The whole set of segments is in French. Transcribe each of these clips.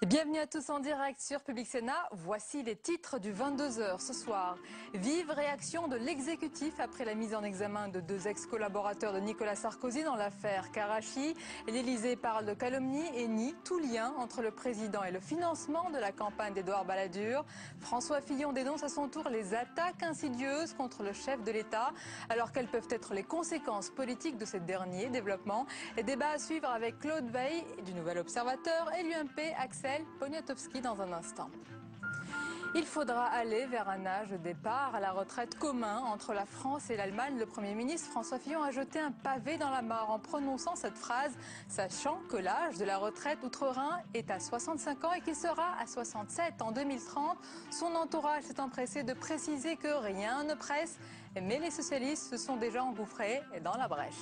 Bienvenue à tous en direct sur Public Sénat. Voici les titres du 22h ce soir. Vive réaction de l'exécutif après la mise en examen de deux ex-collaborateurs de Nicolas Sarkozy dans l'affaire Karachi. L'Élysée parle de calomnie et nie tout lien entre le président et le financement de la campagne d'Édouard Balladur. François Fillon dénonce à son tour les attaques insidieuses contre le chef de l'État. Alors quelles peuvent être les conséquences politiques de ces derniers développements? Les débats à suivre avec Claude Veil du Nouvel Observateur et l'UMP Axel Poniatowski dans un instant. Il faudra aller vers un âge de départ à la retraite commun entre la France et l'Allemagne. Le Premier ministre François Fillon a jeté un pavé dans la mare en prononçant cette phrase, sachant que l'âge de la retraite outre-Rhin est à 65 ans et qu'il sera à 67 en 2030. Son entourage s'est empressé de préciser que rien ne presse, mais les socialistes se sont déjà engouffrés dans la brèche.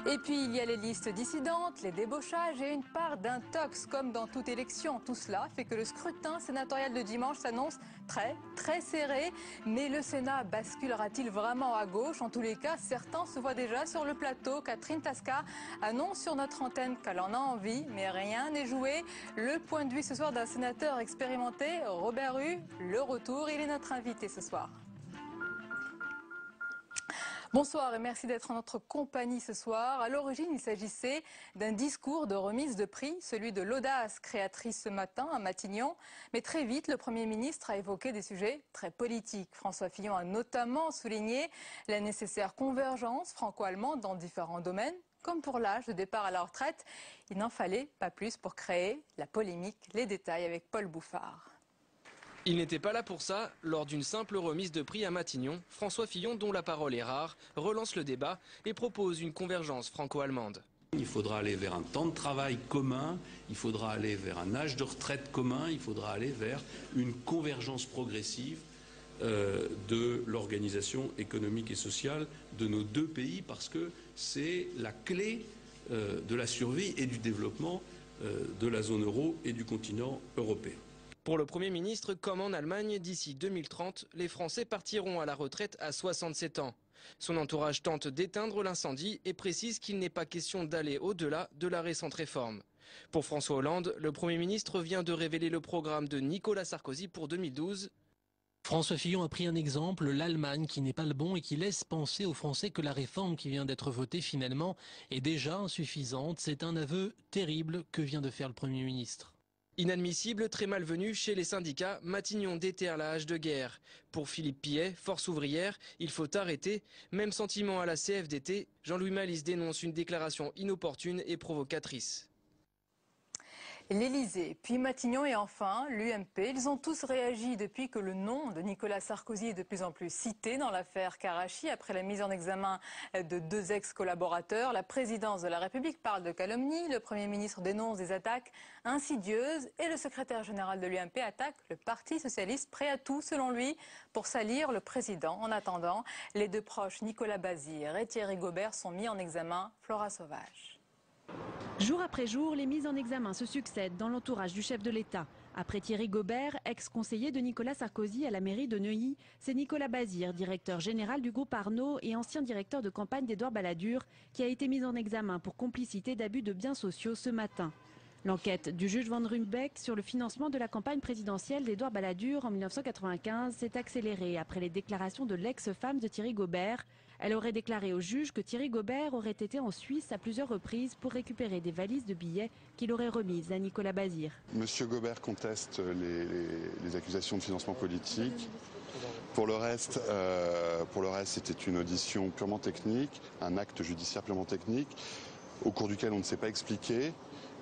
Et puis il y a les listes dissidentes, les débauchages et une part d'intox comme dans toute élection. Tout cela fait que le scrutin sénatorial de dimanche s'annonce très serré. Mais le Sénat basculera-t-il vraiment à gauche? En tous les cas, certains se voient déjà sur le plateau. Catherine Tasca annonce sur notre antenne qu'elle en a envie, mais rien n'est joué. Le point de vue ce soir d'un sénateur expérimenté, Robert Hue, le retour, il est notre invité ce soir. Bonsoir et merci d'être en notre compagnie ce soir. À l'origine, il s'agissait d'un discours de remise de prix, celui de l'audace créatrice ce matin à Matignon. Mais très vite, le Premier ministre a évoqué des sujets très politiques. François Fillon a notamment souligné la nécessaire convergence franco-allemande dans différents domaines. Comme pour l'âge de départ à la retraite, il n'en fallait pas plus pour créer la polémique. Les détails avec Paul Bouffard. Il n'était pas là pour ça. Lors d'une simple remise de prix à Matignon, François Fillon, dont la parole est rare, relance le débat et propose une convergence franco-allemande. Il faudra aller vers un temps de travail commun, il faudra aller vers un âge de retraite commun, il faudra aller vers une convergence progressive de l'organisation économique et sociale de nos deux pays, parce que c'est la clé de la survie et du développement de la zone euro et du continent européen. Pour le Premier ministre, comme en Allemagne, d'ici 2030, les Français partiront à la retraite à 67 ans. Son entourage tente d'éteindre l'incendie et précise qu'il n'est pas question d'aller au-delà de la récente réforme. Pour François Hollande, le Premier ministre vient de révéler le programme de Nicolas Sarkozy pour 2012. François Fillon a pris un exemple, l'Allemagne qui n'est pas le bon et qui laisse penser aux Français que la réforme qui vient d'être votée finalement est déjà insuffisante. C'est un aveu terrible que vient de faire le Premier ministre. Inadmissible, très malvenu chez les syndicats, Matignon déterre la hache de guerre. Pour Philippe Pillet, force ouvrière, il faut arrêter. Même sentiment à la CFDT, Jean-Louis Malice dénonce une déclaration inopportune et provocatrice. L'Élysée, puis Matignon et enfin l'UMP, ils ont tous réagi depuis que le nom de Nicolas Sarkozy est de plus en plus cité dans l'affaire Karachi après la mise en examen de deux ex-collaborateurs. La présidence de la République parle de calomnie, le Premier ministre dénonce des attaques insidieuses et le secrétaire général de l'UMP attaque le Parti socialiste, prêt à tout selon lui pour salir le président. En attendant, les deux proches Nicolas Bazir et Thierry Gaubert sont mis en examen. Flora Sauvage. Jour après jour, les mises en examen se succèdent dans l'entourage du chef de l'État. Après Thierry Gaubert, ex-conseiller de Nicolas Sarkozy à la mairie de Neuilly, c'est Nicolas Bazir, directeur général du groupe Arnaud et ancien directeur de campagne d'Édouard Balladur, qui a été mis en examen pour complicité d'abus de biens sociaux ce matin. L'enquête du juge Van Ruymbeck sur le financement de la campagne présidentielle d'Édouard Balladur en 1995 s'est accélérée après les déclarations de l'ex-femme de Thierry Gaubert. Elle aurait déclaré au juge que Thierry Gaubert aurait été en Suisse à plusieurs reprises pour récupérer des valises de billets qu'il aurait remises à Nicolas Bazir. Monsieur Gaubert conteste les accusations de financement politique. Pour le reste, c'était une audition purement technique, un acte judiciaire purement technique, au cours duquel on ne s'est pas expliqué.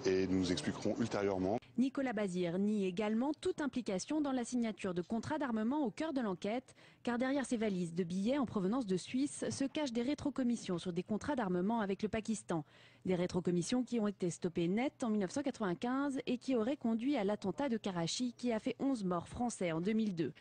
Et nous expliquerons ultérieurement. Nicolas Bazir nie également toute implication dans la signature de contrats d'armement au cœur de l'enquête, car derrière ces valises de billets en provenance de Suisse se cachent des rétrocommissions sur des contrats d'armement avec le Pakistan. Des rétrocommissions qui ont été stoppées net en 1995 et qui auraient conduit à l'attentat de Karachi qui a fait 11 morts français en 2002.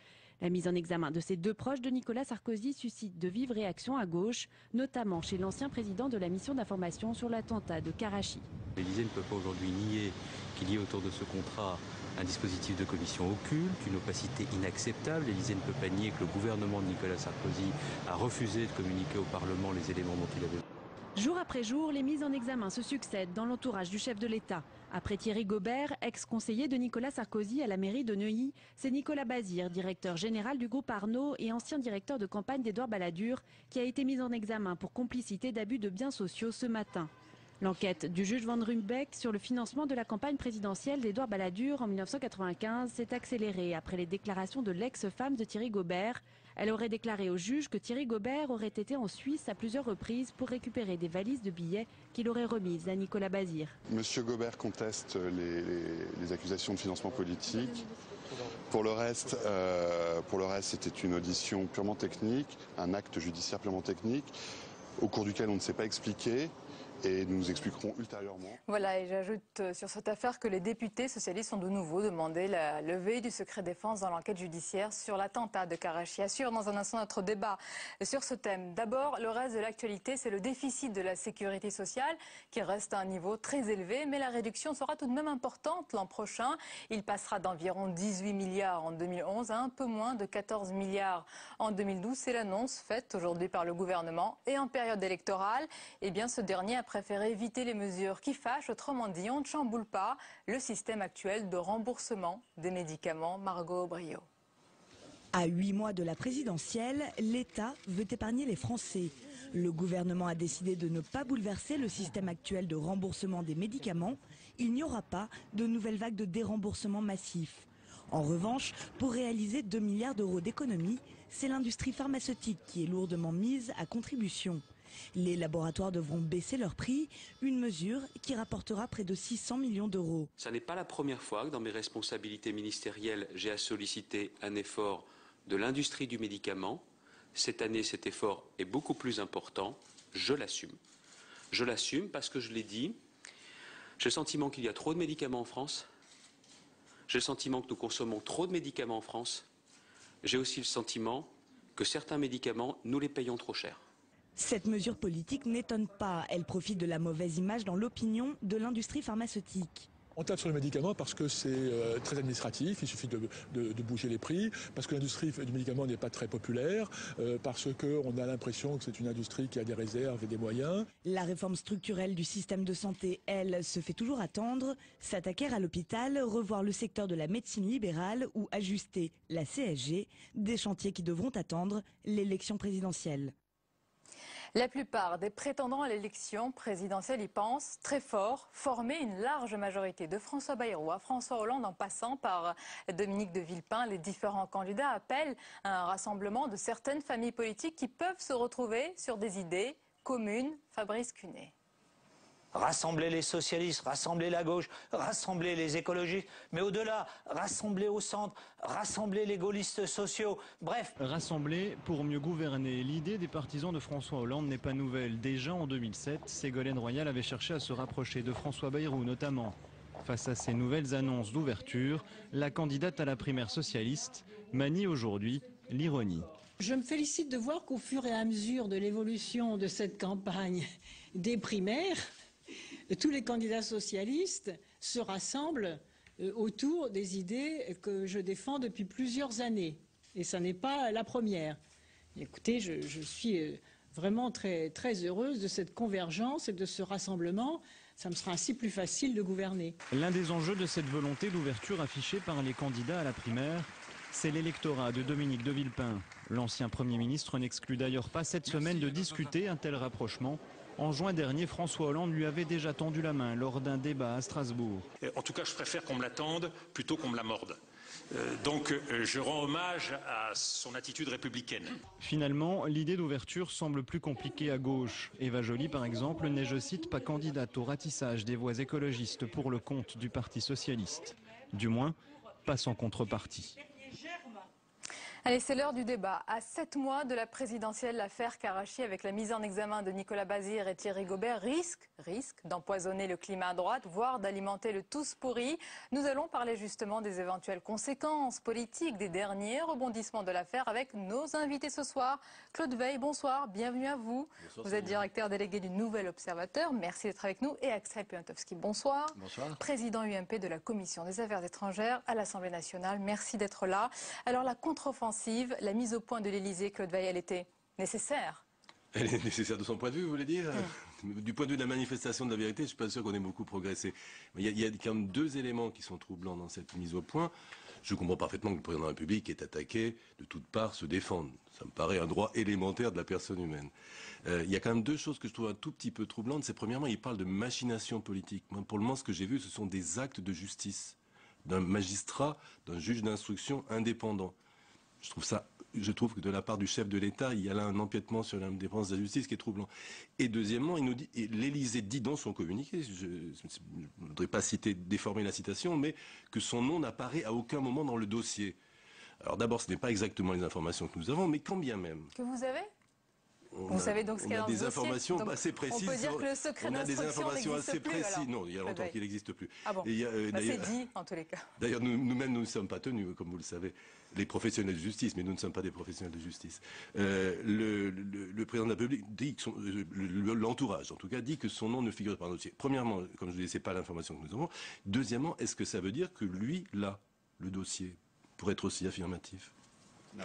La mise en examen de ces deux proches de Nicolas Sarkozy suscite de vives réactions à gauche, notamment chez l'ancien président de la mission d'information sur l'attentat de Karachi. L'Élysée ne peut pas aujourd'hui nier qu'il y ait autour de ce contrat un dispositif de commission occulte, une opacité inacceptable. L'Élysée ne peut pas nier que le gouvernement de Nicolas Sarkozy a refusé de communiquer au Parlement les éléments dont il avait. Jour après jour, les mises en examen se succèdent dans l'entourage du chef de l'État. Après Thierry Gobert, ex-conseiller de Nicolas Sarkozy à la mairie de Neuilly, c'est Nicolas Bazir, directeur général du groupe Arnaud et ancien directeur de campagne d'Édouard Balladur, qui a été mis en examen pour complicité d'abus de biens sociaux ce matin. L'enquête du juge Van Ruymbeck sur le financement de la campagne présidentielle d'Édouard Balladur en 1995 s'est accélérée après les déclarations de l'ex-femme de Thierry Gobert. Elle aurait déclaré au juge que Thierry Gobert aurait été en Suisse à plusieurs reprises pour récupérer des valises de billets qu'il aurait remises à Nicolas Bazir. Monsieur Gobert conteste les accusations de financement politique. Pour le reste, c'était une audition purement technique, un acte judiciaire purement technique, au cours duquel on ne s'est pas expliqué. Et nous expliquerons ultérieurement. Voilà, et j'ajoute sur cette affaire que les députés socialistes ont de nouveau demandé la levée du secret défense dans l'enquête judiciaire sur l'attentat de Karachi. Assure dans un instant notre débat sur ce thème. D'abord, le reste de l'actualité, c'est le déficit de la sécurité sociale qui reste à un niveau très élevé, mais la réduction sera tout de même importante l'an prochain. Il passera d'environ 18 milliards en 2011 à un peu moins de 14 milliards en 2012. C'est l'annonce faite aujourd'hui par le gouvernement. Et en période électorale, eh bien, ce dernier a préféré éviter les mesures qui fâchent. Autrement dit, on ne chamboule pas le système actuel de remboursement des médicaments. Margot Brio. À 8 mois de la présidentielle, l'État veut épargner les Français. Le gouvernement a décidé de ne pas bouleverser le système actuel de remboursement des médicaments. Il n'y aura pas de nouvelle vague de déremboursement massif. En revanche, pour réaliser 2 milliards d'euros d'économies, c'est l'industrie pharmaceutique qui est lourdement mise à contribution. Les laboratoires devront baisser leur prix, une mesure qui rapportera près de 600 millions d'euros. Ce n'est pas la première fois que dans mes responsabilités ministérielles, j'ai à solliciter un effort de l'industrie du médicament. Cette année, cet effort est beaucoup plus important. Je l'assume. Je l'assume parce que je l'ai dit, j'ai le sentiment qu'il y a trop de médicaments en France. J'ai le sentiment que nous consommons trop de médicaments en France. J'ai aussi le sentiment que certains médicaments, nous les payons trop cher. Cette mesure politique n'étonne pas. Elle profite de la mauvaise image dans l'opinion de l'industrie pharmaceutique. On tape sur le médicament parce que c'est très administratif, il suffit de bouger les prix, parce que l'industrie du médicament n'est pas très populaire, parce qu'on a l'impression que c'est une industrie qui a des réserves et des moyens. La réforme structurelle du système de santé, elle, se fait toujours attendre. S'attaquer à l'hôpital, revoir le secteur de la médecine libérale ou ajuster la CSG, des chantiers qui devront attendre l'élection présidentielle. La plupart des prétendants à l'élection présidentielle y pensent très fort. Former une large majorité de François Bayrou à François Hollande en passant par Dominique de Villepin, les différents candidats appellent à un rassemblement de certaines familles politiques qui peuvent se retrouver sur des idées communes. Fabrice Cunet. Rassembler les socialistes, rassembler la gauche, rassembler les écologistes, mais au-delà, rassembler au centre, rassembler les gaullistes sociaux, bref. Rassembler pour mieux gouverner. L'idée des partisans de François Hollande n'est pas nouvelle. Déjà en 2007, Ségolène Royal avait cherché à se rapprocher de François Bayrou notamment. Face à ces nouvelles annonces d'ouverture, la candidate à la primaire socialiste manie aujourd'hui l'ironie. Je me félicite de voir qu'au fur et à mesure de l'évolution de cette campagne des primaires, tous les candidats socialistes se rassemblent autour des idées que je défends depuis plusieurs années. Et ça n'est pas la première. Écoutez, je suis vraiment très, très heureuse de cette convergence et de ce rassemblement. Ça me sera ainsi plus facile de gouverner. L'un des enjeux de cette volonté d'ouverture affichée par les candidats à la primaire, c'est l'électorat de Dominique de Villepin. L'ancien Premier ministre n'exclut d'ailleurs pas cette semaine de discuter un tel rapprochement. En juin dernier, François Hollande lui avait déjà tendu la main lors d'un débat à Strasbourg. En tout cas, je préfère qu'on me la tende plutôt qu'on me la morde. Donc je rends hommage à son attitude républicaine. Finalement, l'idée d'ouverture semble plus compliquée à gauche. Eva Joly, par exemple, n'est, je cite, pas candidate au ratissage des voix écologistes pour le compte du Parti socialiste. Du moins, pas sans contrepartie. Allez, c'est l'heure du débat. À 7 mois de la présidentielle, l'affaire Karachi, avec la mise en examen de Nicolas Bazir et Thierry Gobert, risque d'empoisonner le climat à droite, voire d'alimenter le tous pourri. Nous allons parler justement des éventuelles conséquences politiques, des derniers rebondissements de l'affaire avec nos invités ce soir. Claude Veil, bonsoir, bienvenue à vous. Bonsoir, vous êtes directeur délégué du Nouvel Observateur, merci d'être avec nous. Et Axel Piontkowski, bonsoir. Bonsoir. Président UMP de la Commission des Affaires étrangères à l'Assemblée nationale, merci d'être là. Alors la contre-offensive, la mise au point de l'Elysée, Claude Veil, elle était nécessaire? Elle est nécessaire de son point de vue, vous voulez dire? du point de vue de la manifestation de la vérité, je ne suis pas sûr qu'on ait beaucoup progressé. Il y a quand même deux éléments qui sont troublants dans cette mise au point. Je comprends parfaitement que le président de la République est attaqué de toutes parts, se défendre. Ça me paraît un droit élémentaire de la personne humaine. Il y a quand même deux choses que je trouve un tout petit peu troublantes. C'est premièrement, il parle de machination politique. Moi, pour le moment, ce que j'ai vu, ce sont des actes de justice d'un magistrat, d'un juge d'instruction indépendant. Je trouve que de la part du chef de l'État, il y a là un empiètement sur l'indépendance de la justice qui est troublant. Et deuxièmement, il nous dit, et l'Élysée dit dans son communiqué, je ne voudrais pas déformer la citation, mais que son nom n'apparaît à aucun moment dans le dossier. Alors d'abord, ce n'est pas exactement les informations que nous avons, mais quand bien même. Que vous avez ? Vous savez donc ce qu'il y a dans le dossier. On a des informations assez précises. On peut dire que le secret d'instruction n'existe plus, alors. Non, il y a longtemps qu'il n'existe plus. Ah bon, c'est dit en tous les cas. D'ailleurs, nous-mêmes, nous ne sommes pas tenus, comme vous le savez, les professionnels de justice, mais nous ne sommes pas des professionnels de justice. Le président de la République dit que l'entourage, en tout cas, dit que son nom ne figure pas dans le dossier. Premièrement, comme je ne sais pas l'information que nous avons. Deuxièmement, est-ce que ça veut dire que lui, là, le dossier, pour être aussi affirmatif? Non,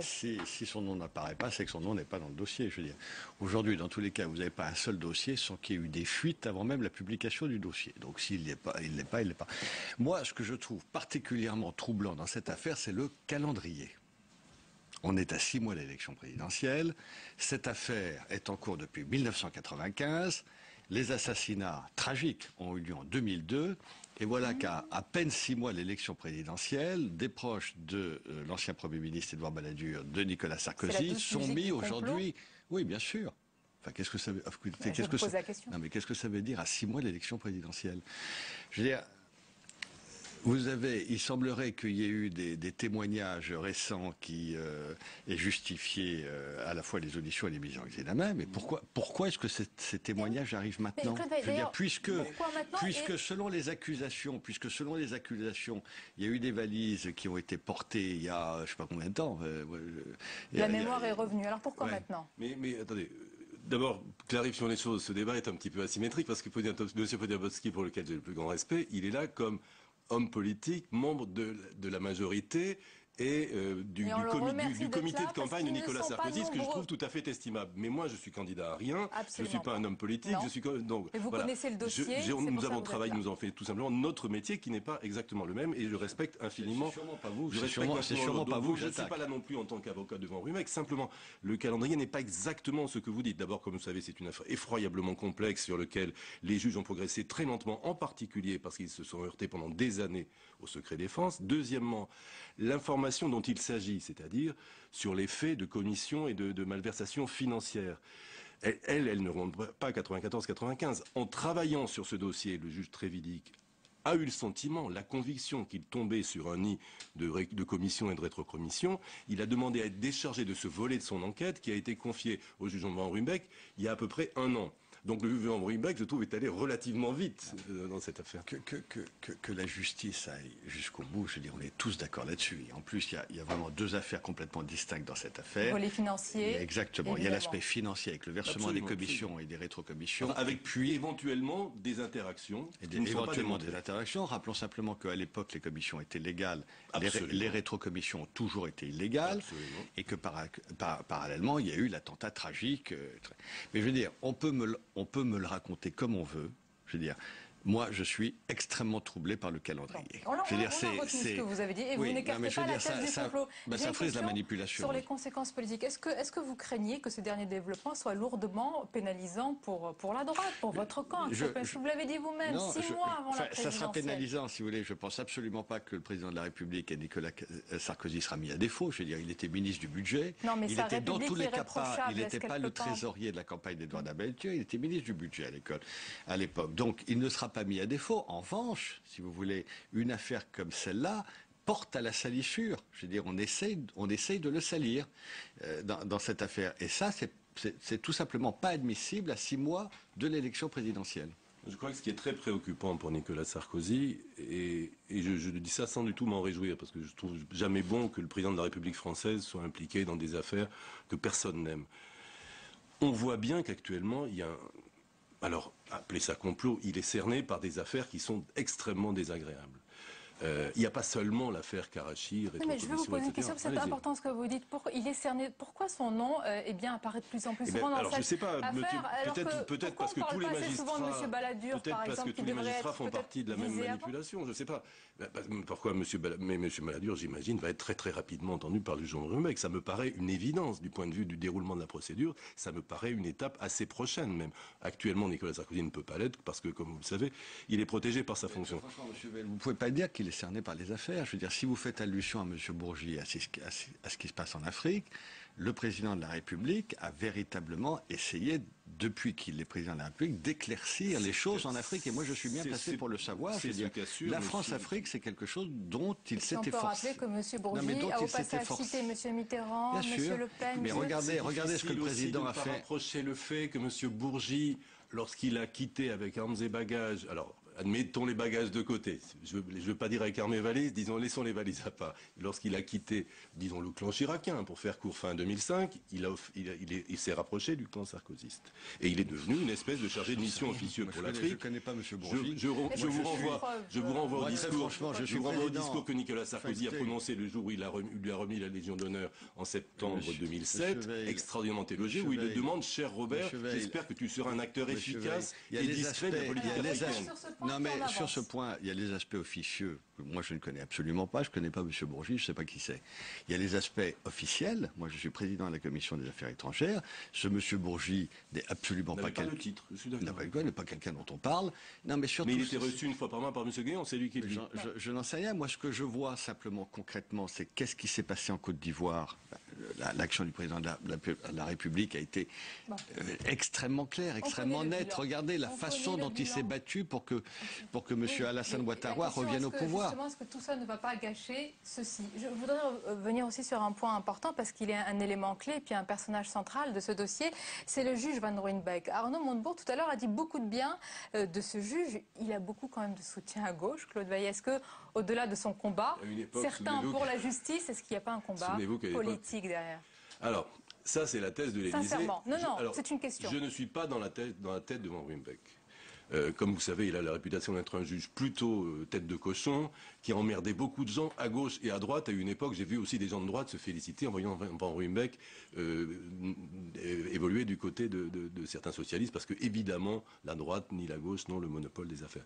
si son nom n'apparaît pas, c'est que son nom n'est pas dans le dossier. Je veux dire, aujourd'hui, dans tous les cas, vous n'avez pas un seul dossier sans qu'il y ait eu des fuites avant même la publication du dossier. Donc, s'il n'est pas, il n'est pas, il n'est pas. Moi, ce que je trouve particulièrement troublant dans cette affaire, c'est le calendrier. On est à 6 mois de l'élection présidentielle. Cette affaire est en cours depuis 1995. Les assassinats tragiques ont eu lieu en 2002. Et voilà qu'à peine 6 mois de l'élection présidentielle, des proches de l'ancien Premier ministre Édouard Balladur, de Nicolas Sarkozy, sont mis aujourd'hui... Oui, bien sûr. Enfin, qu'est-ce que ça veut... Non, mais qu'est-ce que ça veut dire à 6 mois de l'élection présidentielle? Je veux dire... il semblerait qu'il y ait eu des témoignages récents qui aient justifié à la fois les auditions et les mises en examen. Mais pourquoi est-ce que ces témoignages arrivent maintenant? Je veux dire, puisque selon les accusations, il y a eu des valises qui ont été portées il y a je ne sais pas combien de temps. La mémoire est revenue. Alors pourquoi maintenant? Mais attendez. D'abord, clarifions les choses. Ce débat est un petit peu asymétrique parce que M. Poderbotsky, pour lequel j'ai le plus grand respect, il est là comme homme politique, membre de la majorité et du comité de campagne de Nicolas Sarkozy, ce que je trouve tout à fait estimable. Mais moi, je suis candidat à rien, je ne suis pas un homme politique, donc et vous connaissez le dossier. Nous avons travaillé, nous avons fait tout simplement notre métier qui n'est pas exactement le même et je respecte infiniment. C'est sûrement pas vous. C'est sûrement pas vous. Je ne suis pas là non plus en tant qu'avocat devant Rumec. Simplement, le calendrier n'est pas exactement ce que vous dites. D'abord, comme vous savez, c'est une affaire effroyablement complexe sur laquelle les juges ont progressé très lentement, en particulier parce qu'ils se sont heurtés pendant des années au secret défense. Deuxièmement, l'information dont il s'agit, c'est-à-dire sur les faits de commission et de malversation financière. Elle ne remonte pas à 94-95. En travaillant sur ce dossier, le juge Trévidic a eu le sentiment, la conviction qu'il tombait sur un nid de commission et de rétrocommission. Il a demandé à être déchargé de ce volet de son enquête qui a été confié au juge Van Ruymbeck il y a à peu près 1 an. Donc le juge Van Ruymbeck, je trouve, est allé relativement vite dans cette affaire. Que la justice aille jusqu'au bout, je veux dire, on est tous d'accord là-dessus. En plus, il y a vraiment 2 affaires complètement distinctes dans cette affaire. Le volet financier. Exactement. Il y a l'aspect financier avec le versement des commissions et des rétrocommissions. Avec puis éventuellement des interactions. Des interactions. Rappelons simplement qu'à l'époque, les commissions étaient légales. Les rétrocommissions ont toujours été illégales. Absolument. Et que parallèlement, il y a eu l'attentat tragique. Mais je veux dire, on peut me le raconter comme on veut. Je veux dire, moi, je suis extrêmement troublé par le calendrier. On a retenu ce que vous avez dit et vous n'écartez pas la thèse du complot. Ça frise la manipulation. Sur les conséquences politiques, est-ce que vous craignez que ce dernier développement soit lourdement pénalisant pour la droite, pour votre camp? Vous l'avez dit vous-même, 6 mois avant la présidentielle. Ça sera pénalisant, si vous voulez. Je ne pense absolument pas que le président de la République et Nicolas Sarkozy sera mis à défaut. Je veux dire, il était ministre du budget. Non, mais il était dans tous les cas pas. Il n'était pas le trésorier de la campagne d'Édouard Balladur. Il était ministre du budget à l'époque. Donc, il ne sera pas mis à défaut. En revanche, si vous voulez, une affaire comme celle-là porte à la salissure. Je veux dire, on essaye de le salir dans cette affaire. Et ça, c'est tout simplement pas admissible à 6 mois de l'élection présidentielle. Je crois que ce qui est très préoccupant pour Nicolas Sarkozy, et je dis ça sans du tout m'en réjouir, parce que je trouve jamais bon que le président de la République française soit impliqué dans des affaires que personne n'aime. On voit bien qu'actuellement, il y a alors, appelez ça complot, il est cerné par des affaires qui sont extrêmement désagréables. Il n'y a pas seulement l'affaire Karachi, mais je vais vous poser une question, c'est important ce que vous dites. Il est cerné. Pourquoi son nom apparaît de plus en plus souvent dans cette je sais pas, affaire, peut-être parce que tous les magistrats font partie de la même manipulation, je ne sais pas. Pourquoi M. Balladur, j'imagine, va être très très rapidement entendu par le juge Van Ruymbeck. Ça me paraît une évidence du point de vue du déroulement de la procédure. Ça me paraît une étape assez prochaine même. Actuellement, Nicolas Sarkozy ne peut pas l'être parce que, comme vous le savez, il est protégé par sa fonction. Franchement, M. Bell, vous ne pouvez pas dire qu'il est cerné par les affaires. Je veux dire, si vous faites allusion à M. Bourgi, à ce qui se passe en Afrique, le président de la République a véritablement essayé, depuis qu'il est président de la République, d'éclaircir les choses en Afrique. Et moi, je suis bien placé pour le savoir. Je veux dire, la France-Afrique, c'est quelque chose dont il s'est efforcé. On peut rappeler que M. Bourgi a au passage cité M. Mitterrand, M. Le Pen... Mais regardez ce que le président a fait. Rapprocher le fait que M. Bourgi, lorsqu'il a quitté avec armes et bagages... Alors, admettons les bagages de côté. Je ne veux pas dire avec armes et valises, disons laissons les valises à part. Lorsqu'il a quitté, disons, le clan chiracien, pour faire court, fin 2005, il s'est rapproché du clan sarkozyste. Et il est devenu une espèce de chargé de mission officieux pour l'Afrique. Je ne connais pas M. Bourgi. Je vous renvoie au discours que Nicolas Sarkozy a prononcé le jour où il lui a remis la Légion d'honneur en septembre 2007, extraordinairement élogé, où il le demande, cher Robert, j'espère que tu seras un acteur efficace et discret de la politique africaine. Non, mais sur ce point, il y a les aspects officieux que moi je ne connais absolument pas. Je ne connais pas M. Bourgi, je ne sais pas qui c'est. Il y a les aspects officiels. Moi, je suis président de la Commission des Affaires étrangères. Ce M. Bourgi n'est absolument pas quelqu'un. Le titre, je suis d'accord. N'est pas quelqu'un dont on parle. Non, mais surtout. Mais il était reçu une fois par mois par M. Guéant, c'est lui qui le dit. Je n'en sais rien. Moi, ce que je vois simplement concrètement, c'est qu'est-ce qui s'est passé en Côte d'Ivoire. L'action du président de la République a été extrêmement claire, extrêmement nette. Regardez la façon dont il s'est battu pour que M. Alassane Ouattara revienne au pouvoir. Justement, est-ce que tout ça ne va pas gâcher ceci? Je voudrais revenir aussi sur un point important parce qu'il est un élément clé et puis un personnage central de ce dossier, c'est le juge Van Ruymbeck. Arnaud Montebourg tout à l'heure a dit beaucoup de bien de ce juge. Il a beaucoup quand même de soutien à gauche. Claude Vaillet, est-ce que au-delà de son combat, certains pour la justice, est-ce qu'il n'y a pas un combat politique derrière? Alors, ça c'est la thèse de l'Élysée. Sincèrement, non, c'est une question. Je ne suis pas dans la tête de Van Ruymbeck. Comme vous savez, il a la réputation d'être un juge plutôt tête de cochon, qui a emmerdé beaucoup de gens à gauche et à droite. À une époque, j'ai vu aussi des gens de droite se féliciter en voyant Van Ruymbeck évoluer du côté de certains socialistes, parce que évidemment, la droite ni la gauche n'ont le monopole des affaires.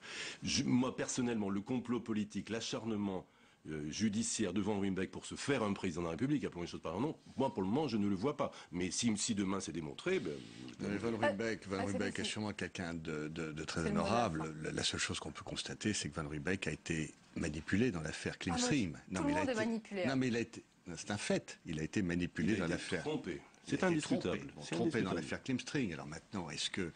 Moi, personnellement, le complot politique, l'acharnement judiciaire de Van Ruymbeck pour se faire un président de la République, appelons les choses par leur nom, moi pour le moment je ne le vois pas. Mais si demain c'est démontré... Van Ruymbeck est sûrement quelqu'un de très honorable. La seule chose qu'on peut constater, c'est que Van Ruymbeck a été manipulé dans l'affaire Cleanstream. Tout le monde est manipulé. Non mais c'est un fait, il a été manipulé dans l'affaire. C'est indiscutable. Trompé dans l'affaire Cleanstream. Alors maintenant, est-ce que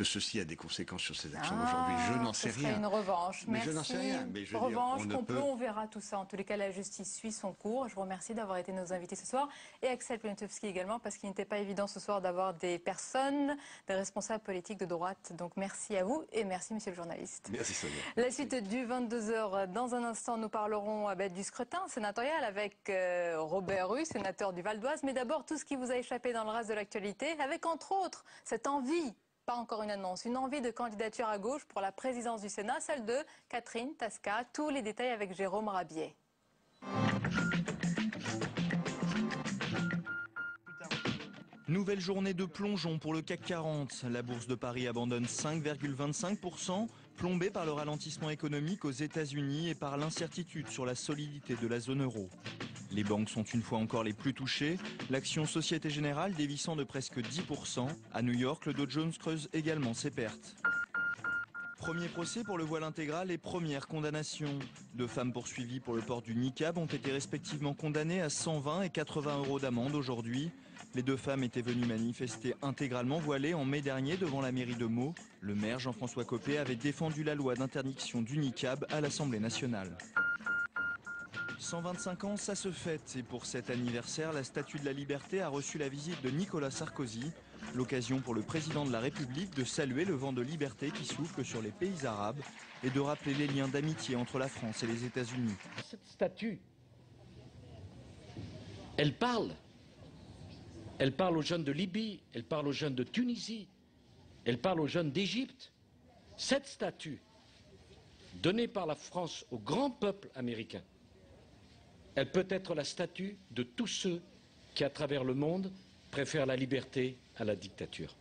ceci a des conséquences sur ses actions d'aujourd'hui? Je n'en sais rien. Ce serait une revanche. Mais je n'en sais rien. Mais je revanche, on verra tout ça. En tous les cas, la justice suit son cours. Je vous remercie d'avoir été nos invités ce soir. Et Axel Poniatowski également, parce qu'il n'était pas évident ce soir d'avoir des personnes, des responsables politiques de droite. Donc merci à vous et merci, monsieur le journaliste. Merci, Sonia. La suite du 22h. Dans un instant, nous parlerons du scrutin sénatorial avec Robert Rue, sénateur du Val d'Oise. Mais d'abord, tout ce qui vous a échappé dans le reste de l'actualité, avec entre autres cette envie, pas encore une annonce, une envie de candidature à gauche pour la présidence du Sénat, celle de Catherine Tasca. Tous les détails avec Jérôme Rabier. Nouvelle journée de plongeon pour le CAC 40. La bourse de Paris abandonne 5,25%, plombée par le ralentissement économique aux États-Unis et par l'incertitude sur la solidité de la zone euro. Les banques sont une fois encore les plus touchées. L'action Société Générale dévissant de presque 10%. À New York, le Dow Jones creuse également ses pertes. Premier procès pour le voile intégral et première condamnation. 2 femmes poursuivies pour le port du niqab ont été respectivement condamnées à 120 et 80 € d'amende aujourd'hui. Les 2 femmes étaient venues manifester intégralement voilées en mai dernier devant la mairie de Meaux. Le maire Jean-François Copé avait défendu la loi d'interdiction du niqab à l'Assemblée nationale. 125 ans, ça se fête. Et pour cet anniversaire, la Statue de la Liberté a reçu la visite de Nicolas Sarkozy. L'occasion pour le président de la République de saluer le vent de liberté qui souffle sur les pays arabes et de rappeler les liens d'amitié entre la France et les États-Unis. Cette statue, elle parle. Elle parle aux jeunes de Libye, elle parle aux jeunes de Tunisie, elle parle aux jeunes d'Égypte. Cette statue donnée par la France au grand peuple américain, elle peut être la statue de tous ceux qui, à travers le monde, préfèrent la liberté à la dictature.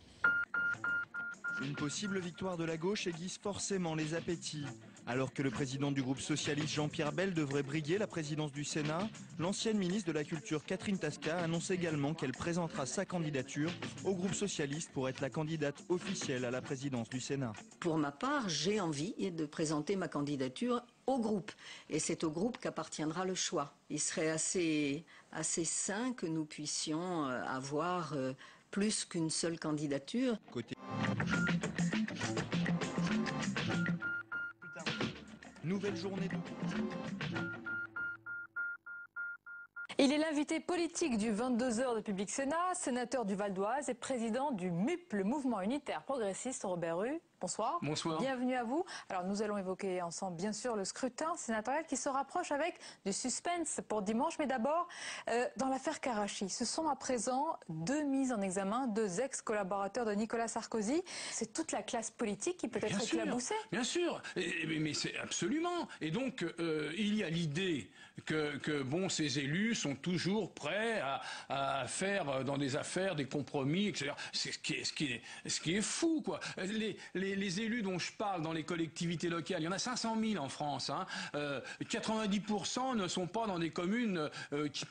Une possible victoire de la gauche aiguise forcément les appétits. Alors que le président du groupe socialiste Jean-Pierre Bel devrait briguer la présidence du Sénat, l'ancienne ministre de la Culture Catherine Tasca annonce également qu'elle présentera sa candidature au groupe socialiste pour être la candidate officielle à la présidence du Sénat. Pour ma part, j'ai envie de présenter ma candidature au groupe. Et c'est au groupe qu'appartiendra le choix. Il serait assez sain que nous puissions avoir plus qu'une seule candidature. Nouvelle journée de... Il est l'invité politique du 22h de Public Sénat, sénateur du Val d'Oise et président du MUP, le mouvement unitaire progressiste. Robert Rue, bonsoir. Bonsoir. Bienvenue à vous. Alors nous allons évoquer ensemble bien sûr le scrutin sénatorial qui se rapproche avec du suspense pour dimanche. Mais d'abord, dans l'affaire Karachi, ce sont à présent 2 mises en examen, 2 ex-collaborateurs de Nicolas Sarkozy. C'est toute la classe politique qui peut être éclaboussée. Bien sûr, mais c'est absolument. Et donc il y a l'idée que bon, ces élus sont toujours prêts à faire dans des affaires des compromis, etc. C'est ce qui est fou, quoi. Les élus dont je parle dans les collectivités locales, il y en a 500 000 en France. 90% ne sont pas dans des communes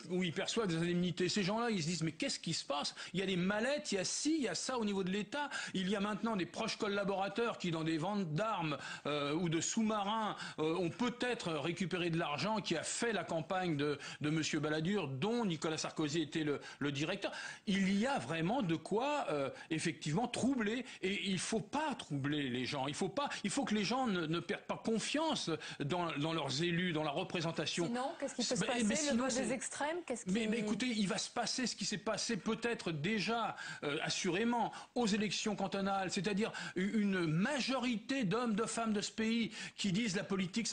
où ils perçoivent des indemnités. Ces gens-là, ils se disent mais qu'est-ce qui se passe? Il y a des mallettes, il y a ci, il y a ça au niveau de l'État. Il y a maintenant des proches collaborateurs qui, dans des ventes d'armes ou de sous-marins, ont peut-être récupéré de l'argent qui a fait la campagne de M. Balladur, dont Nicolas Sarkozy était le directeur. Il y a vraiment de quoi effectivement troubler, et il ne faut pas troubler les gens. Il faut que les gens ne perdent pas confiance dans leurs élus, dans la représentation. Sinon, qu'est-ce qui peut se passer? Le vote des extrêmes, mais écoutez, il va se passer ce qui s'est passé peut-être déjà, assurément, aux élections cantonales, c'est-à-dire une majorité d'hommes, de femmes de ce pays qui disent la politique,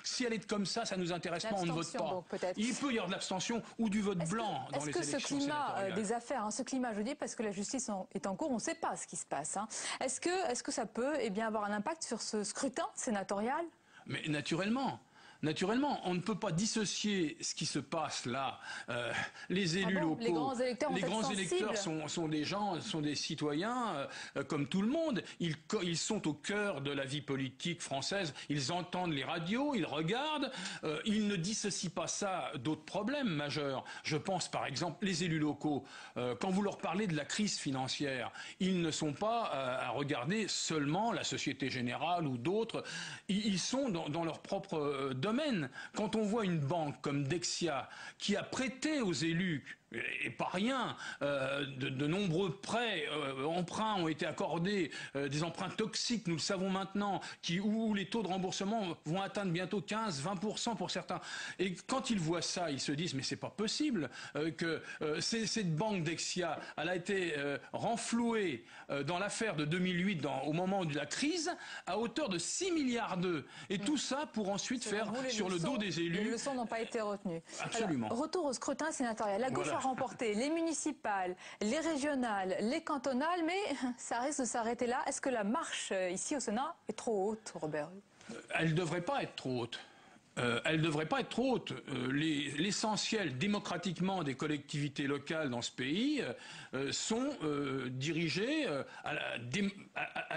si elle est comme ça ne nous intéresse pas, on ne vote pas. Donc, il peut y avoir de l'abstention ou du vote blanc dans les élections sénatoriales. Est-ce que ce climat des affaires, ce climat, je dis parce que la justice est en cours, on ne sait pas ce qui se passe. Est-ce que ça peut avoir un impact sur ce scrutin sénatorial? Mais naturellement. Naturellement, on ne peut pas dissocier ce qui se passe là. Les élus locaux, les grands électeurs sont des gens, sont des citoyens comme tout le monde. Ils sont au cœur de la vie politique française. Ils entendent les radios, ils regardent. Ils ne dissocient pas ça d'autres problèmes majeurs. Je pense par exemple les élus locaux. Quand vous leur parlez de la crise financière, ils ne sont pas à regarder seulement la Société Générale ou d'autres. Ils sont dans leur propre domaine. Quand on voit une banque comme Dexia qui a prêté aux élus, et pas rien, de nombreux prêts, emprunts ont été accordés, des emprunts toxiques, nous le savons maintenant, où les taux de remboursement vont atteindre bientôt 15-20% pour certains. Et quand ils voient ça, ils se disent mais c'est pas possible que cette banque Dexia, elle a été renflouée dans l'affaire de 2008, au moment de la crise, à hauteur de 6 milliards d'euros. Et tout ça pour ensuite faire sur le dos des élus. Les leçons n'ont pas été retenues. Absolument. Alors, retour au scrutin sénatorial. La gauche a remporté les municipales, les régionales, les cantonales, mais ça risque de s'arrêter là. Est-ce que la marche ici au Sénat est trop haute, Robert? Elle ne devrait pas être trop haute. Elle ne devrait pas être trop haute. L'essentiel démocratiquement des collectivités locales dans ce pays sont dirigées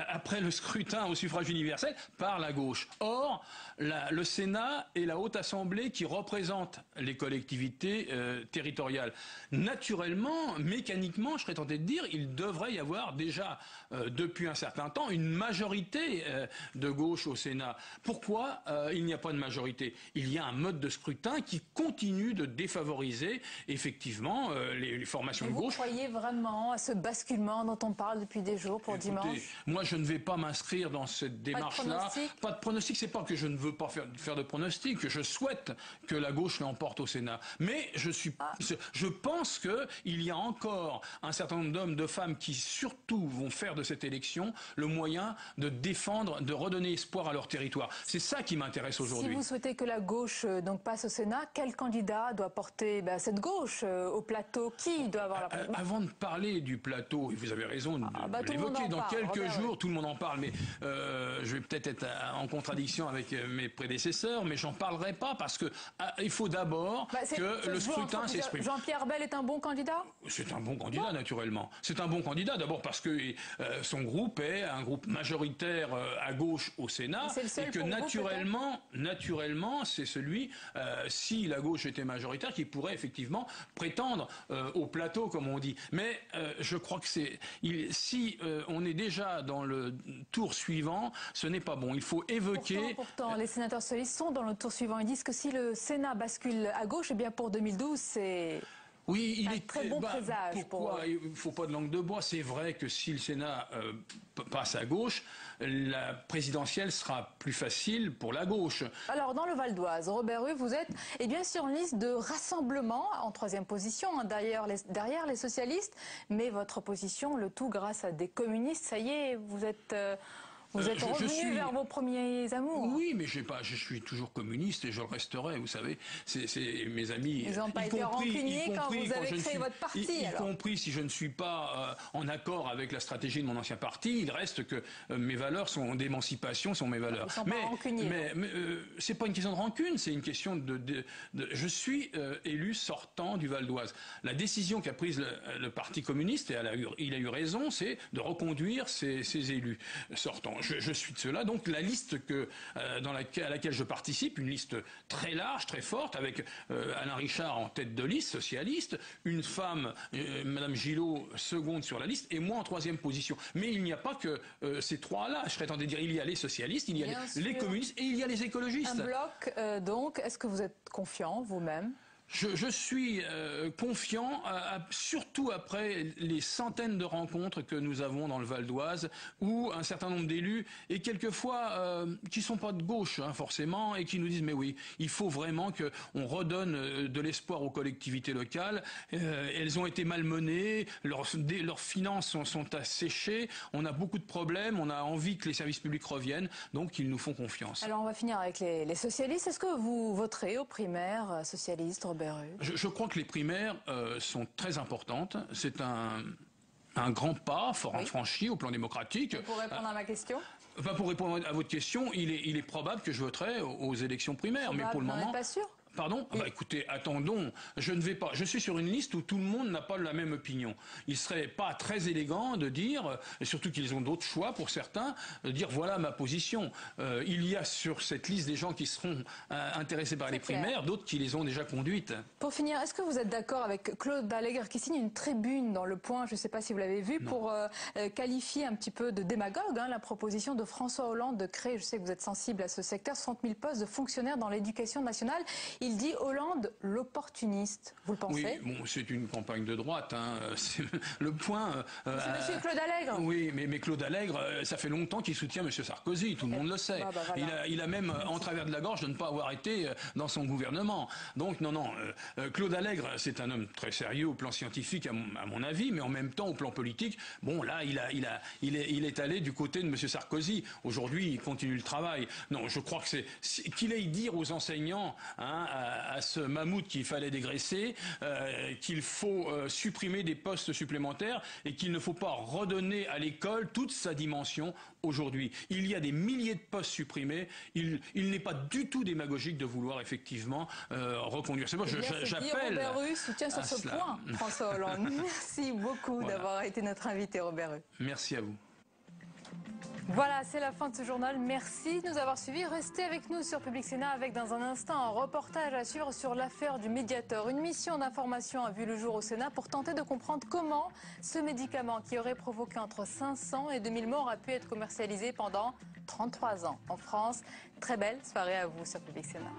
après le scrutin au suffrage universel par la gauche. Or, le Sénat est la Haute Assemblée qui représente les collectivités territoriales. Naturellement, mécaniquement, je serais tenté de dire, il devrait y avoir déjà, depuis un certain temps, une majorité de gauche au Sénat. Pourquoi il n'y a pas de majorité? Il y a un mode de scrutin qui continue de défavoriser effectivement les formations de gauche. Vous croyez vraiment à ce basculement dont on parle depuis des jours pour dimanche? Moi, je ne vais pas m'inscrire dans cette démarche-là. Pas de pronostic. C'est pas que je ne veux pas faire de pronostic. Je souhaite que la gauche l'emporte au Sénat. Mais je pense qu'il y a encore un certain nombre d'hommes, de femmes qui surtout vont faire de cette élection le moyen de défendre, de redonner espoir à leur territoire. C'est ça qui m'intéresse aujourd'hui. Si vous souhaitez que la gauche donc passe au Sénat, quel candidat doit porter cette gauche au plateau? Qui doit avoir la place? Avant de parler du plateau, et vous avez raison de l'évoquer, dans quelques jours, tout le monde en parle, mais je vais peut-être être en contradiction avec mes prédécesseurs, mais j'en parlerai pas parce que il faut d'abord que le scrutin s'exprime. Jean-Pierre Bel est un bon candidat? C'est un bon candidat, naturellement. C'est un bon candidat, d'abord parce que son groupe est un groupe majoritaire à gauche au Sénat, et que naturellement, c'est celui, si la gauche était majoritaire, qui pourrait effectivement prétendre au plateau, comme on dit. Mais je crois que si on est déjà dans le tour suivant, ce n'est pas bon. Il faut évoquer... Pourtant, les sénateurs socialistes sont dans le tour suivant. Ils disent que si le Sénat bascule à gauche, eh bien pour 2012, c'est... Oui, il est très bon présage. Pourquoi il ne faut pas de langue de bois? C'est vrai que si le Sénat passe à gauche, la présidentielle sera plus facile pour la gauche. Alors, dans le Val d'Oise, Robert Rue, vous êtes sur une liste de rassemblement en 3e position, derrière les socialistes, mais votre position, le tout grâce à des communistes, ça y est, vous êtes revenu vers vos premiers amours. Oui, mais je suis toujours communiste et je le resterai, vous savez. C'est mes amis. Ils n'ont pas été rancuniers quand vous avez créé votre parti. Y compris si je ne suis pas en accord avec la stratégie de mon ancien parti, il reste que mes valeurs d'émancipation sont mes valeurs. Ils sont pas rancuniers. Mais c'est pas une question de rancune, c'est une question je suis élu sortant du Val d'Oise. La décision qu'a prise le Parti communiste, et il a eu raison, c'est de reconduire ces élus sortants. Je suis de ceux-là. Donc la liste à laquelle je participe, une liste très large, très forte, avec Alain Richard en tête de liste, socialiste, une femme, Madame Gillot, seconde sur la liste, et moi en 3e position. Mais il n'y a pas que ces trois-là. Je serais tenté de dire, il y a les socialistes, il y a les communistes et il y a les écologistes. Un bloc, donc, est-ce que vous êtes confiant vous-même? Je suis confiant, surtout après les centaines de rencontres que nous avons dans le Val d'Oise, où un certain nombre d'élus, et quelquefois qui sont pas de gauche forcément, et qui nous disent mais oui, il faut vraiment qu'on redonne de l'espoir aux collectivités locales. Elles ont été malmenées, leurs finances sont asséchées, on a beaucoup de problèmes, on a envie que les services publics reviennent, donc ils nous font confiance. Alors on va finir avec les socialistes. Est-ce que vous voterez aux primaires socialistes? Je crois que les primaires sont très importantes. C'est un grand pas franchi au plan démocratique. Pour répondre à ma question? Pour répondre à votre question, il est probable que je voterai aux élections primaires. Mais pour le moment... Vous n'êtes pas sûr? Pardon? Écoutez, attendons. Je ne vais pas. Je suis sur une liste où tout le monde n'a pas la même opinion. Il serait pas très élégant de dire, et surtout qu'ils ont d'autres choix pour certains, de dire voilà ma position. Il y a sur cette liste des gens qui seront intéressés par les primaires, d'autres qui les ont déjà conduites. Pour finir, est-ce que vous êtes d'accord avec Claude Allègre qui signe une tribune dans Le Point, je ne sais pas si vous l'avez vu, pour qualifier un petit peu de démagogue la proposition de François Hollande de créer, je sais que vous êtes sensible à ce secteur, 60 000 postes de fonctionnaires dans l'éducation nationale. Il dit Hollande l'opportuniste. Vous le pensez? Oui, bon, c'est une campagne de droite. C'est Le Point. C'est monsieur Claude Allègre. Oui, mais Claude Allègre, ça fait longtemps qu'il soutient monsieur Sarkozy. Tout le monde le sait. Voilà. Il a même en travers de la gorge de ne pas avoir été dans son gouvernement. Donc non. Claude Allègre, c'est un homme très sérieux au plan scientifique, à mon avis, mais en même temps au plan politique. Bon, là, il est allé du côté de monsieur Sarkozy. Aujourd'hui, il continue le travail. Non, je crois que qu'il aille dire aux enseignants, à ce mammouth qu'il fallait dégraisser, qu'il faut supprimer des postes supplémentaires et qu'il ne faut pas redonner à l'école toute sa dimension aujourd'hui. Il y a des milliers de postes supprimés. Il n'est pas du tout démagogique de vouloir effectivement reconduire. C'est moi, j'appelle. Robert Rue soutient sur ce point François Hollande. Merci beaucoup d'avoir été notre invité, Robert Rue. Merci à vous. Voilà, c'est la fin de ce journal. Merci de nous avoir suivis. Restez avec nous sur Public Sénat avec dans un instant un reportage à suivre sur l'affaire du Mediator. Une mission d'information a vu le jour au Sénat pour tenter de comprendre comment ce médicament qui aurait provoqué entre 500 et 2000 morts a pu être commercialisé pendant 33 ans en France. Très belle soirée à vous sur Public Sénat.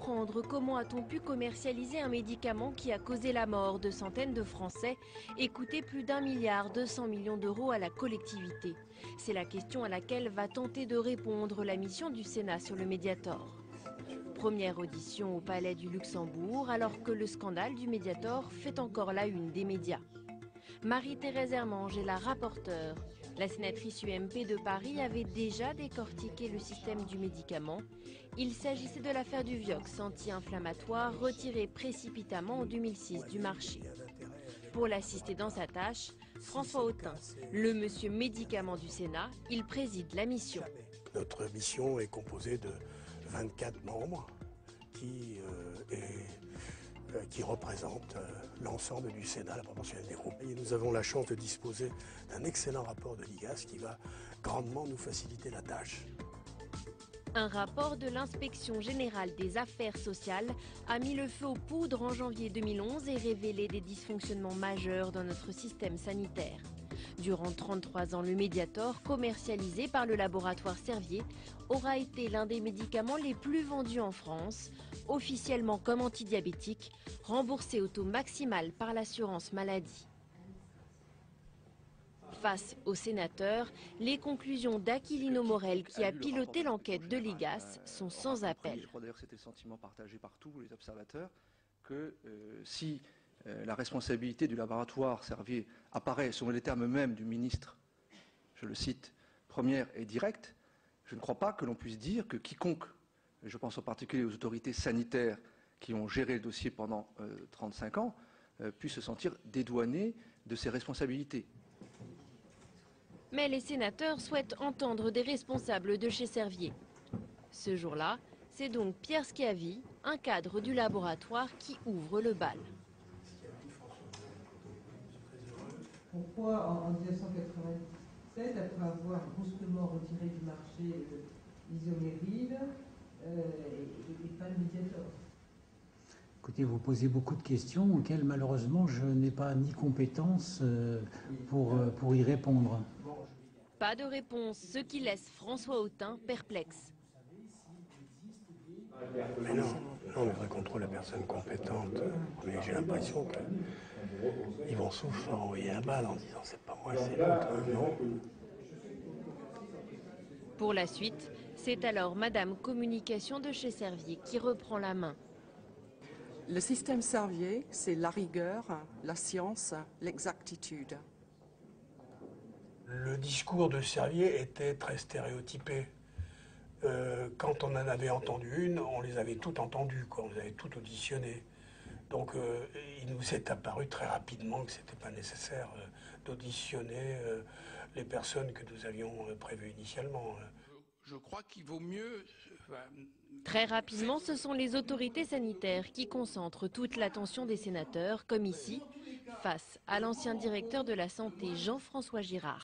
comprendre comment a-t-on pu commercialiser un médicament qui a causé la mort de centaines de Français et coûté plus d'1,2 milliard d'euros à la collectivité. C'est la question à laquelle va tenter de répondre la mission du Sénat sur le Mediator. Première audition au Palais du Luxembourg alors que le scandale du Mediator fait encore la une des médias. Marie-Thérèse Hermange est la rapporteure. La sénatrice UMP de Paris avait déjà décortiqué le système du médicament. Il s'agissait de l'affaire du Vioxx anti-inflammatoire retiré précipitamment en 2006 du marché. Pour l'assister dans sa tâche, François Autain, le monsieur médicament du Sénat, il préside la mission. Notre mission est composée de 24 membres qui représentent l'ensemble du Sénat, la proportionnelle des groupes. Et nous avons la chance de disposer d'un excellent rapport de l'IGAS qui va grandement nous faciliter la tâche. Un rapport de l'Inspection générale des affaires sociales a mis le feu aux poudres en janvier 2011 et révélé des dysfonctionnements majeurs dans notre système sanitaire. Durant 33 ans, le Mediator, commercialisé par le laboratoire Servier, aura été l'un des médicaments les plus vendus en France, officiellement comme antidiabétique, remboursé au taux maximal par l'assurance maladie. Face aux sénateurs, les conclusions d'Aquilino Morel, qui a piloté l'enquête de l'IGAS, sont sans appel. Je crois d'ailleurs que c'était le sentiment partagé par tous les observateurs que si la responsabilité du laboratoire Servier apparaît, selon les termes mêmes du ministre, je le cite, première et directe, je ne crois pas que l'on puisse dire que quiconque, et je pense en particulier aux autorités sanitaires qui ont géré le dossier pendant 35 ans, puisse se sentir dédouané de ses responsabilités. Mais les sénateurs souhaitent entendre des responsables de chez Servier. Ce jour-là, c'est donc Pierre Schiavi, un cadre du laboratoire, qui ouvre le bal. Pourquoi en 1997, après avoir brusquement retiré du marché l'isoméride et pas le Mediator? Écoutez, vous posez beaucoup de questions auxquelles malheureusement je n'ai pas ni compétence pour y répondre. Pas de réponse, ce qui laisse François Autain perplexe. Mais non, on devrait contrôler la personne compétente. Mais j'ai l'impression qu'ils vont souffrir envoyer la balle en disant c'est pas moi, c'est l'autre. Non. Pour la suite, c'est alors Madame Communication de chez Servier qui reprend la main. Le système Servier, c'est la rigueur, la science, l'exactitude. Le discours de Servier était très stéréotypé. Quand on en avait entendu une, on les avait toutes entendues, quoi. On les avait toutes auditionnées. Donc il nous est apparu très rapidement que ce n'était pas nécessaire d'auditionner les personnes que nous avions prévues initialement. Je crois qu'il vaut mieux... Très rapidement, ce sont les autorités sanitaires qui concentrent toute l'attention des sénateurs, comme ici, face à l'ancien directeur de la Santé, Jean-François Girard.